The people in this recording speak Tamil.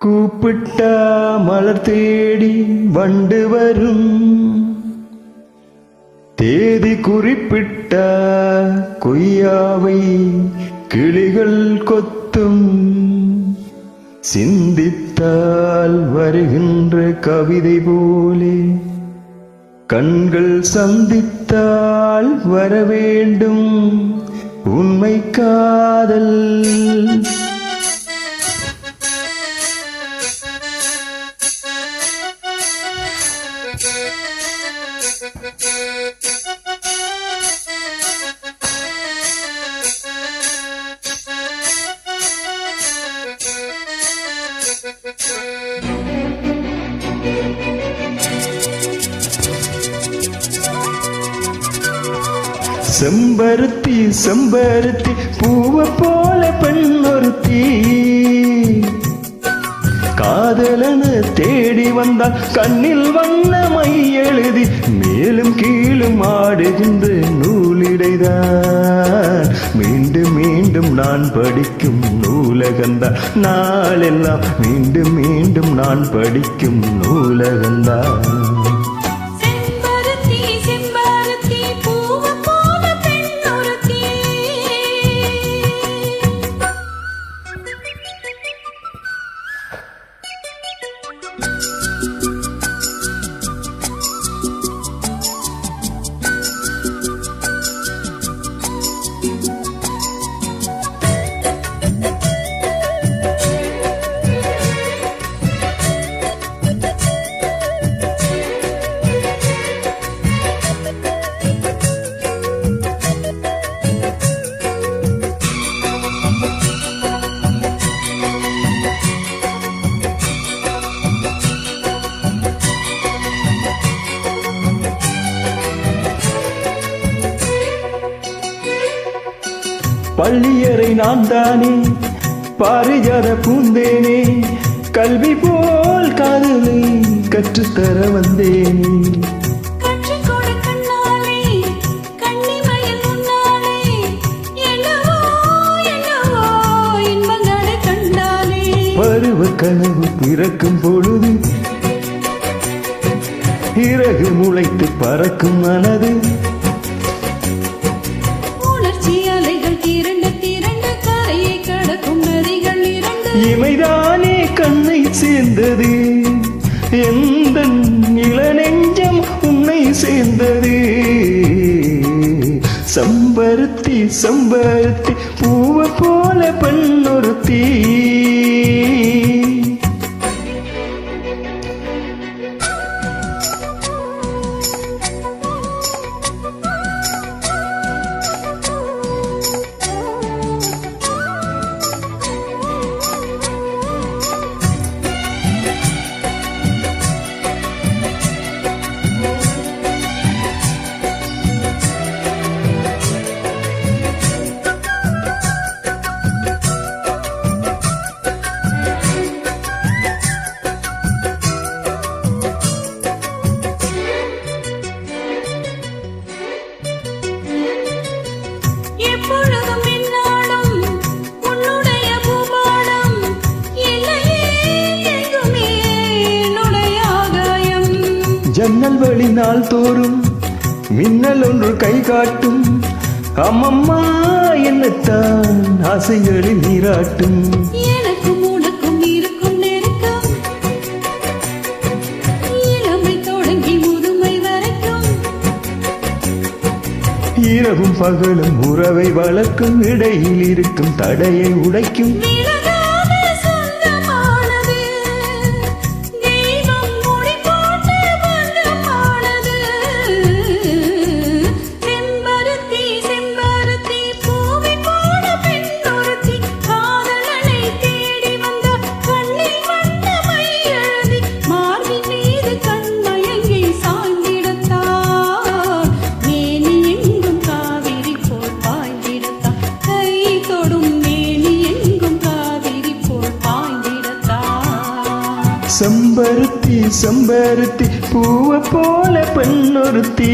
கூப்பிட்டா மலர் தேடி வண்டு வரும், தேதி குறிப்பிட்டா கொய்யாவை கிளிகள் கொத்தும். சிந்தித்தால் வருகின்ற கவிதை போலே கண்கள் சந்தித்தால் வரவேண்டும் உண்மை காதல். செம்பருத்தி செம்பருத்தி பூவை போல பெண்ணொருத்தி, காதலன தேடி வந்தால் கண்ணில் வண்ணமை எழுதி மேலும் கீழும் ஆடுகின்ற நூலிடைதான். மீண்டும் மீண்டும் நான் படிக்கும் நூலகந்தான், நாளெல்லாம் மீண்டும் மீண்டும் நான் படிக்கும் நூலகந்தான். பள்ளியறை நான் தானே பாரிஜாத பூந்தேனே, கல்வி போல் காதலை கற்றுத்தர வந்தேனே. பருவ கனவு பிறக்கும் பொழுது இறகு முளைத்து பறக்கும் மனது, இமைதானே கண்ணை சேர்ந்தது, எந்த இளநெஞ்சம் உன்னை சேர்ந்தது. செம்பருத்தி செம்பருத்தி பூவை போல பெண்ணொருத்தி, ஜன்னல் வழி நாள் தோறும் மின்னல் ஒன்று கை காட்டும், அம்மம்மா என்னத்தான் ஆசைகளில் நீராட்டும். எனக்கும் உனக்கும் இருக்கும் நெருக்கம் இளமை தொடங்கி முதுமை வரைக்கும், இரவும் பகலும் உறவை வளர்க்கும், இடையில் இருக்கும் தடையை உடைக்கும். செம்பருத்தி செம்பருத்தி பூவை போல பெண்ணொருத்தி.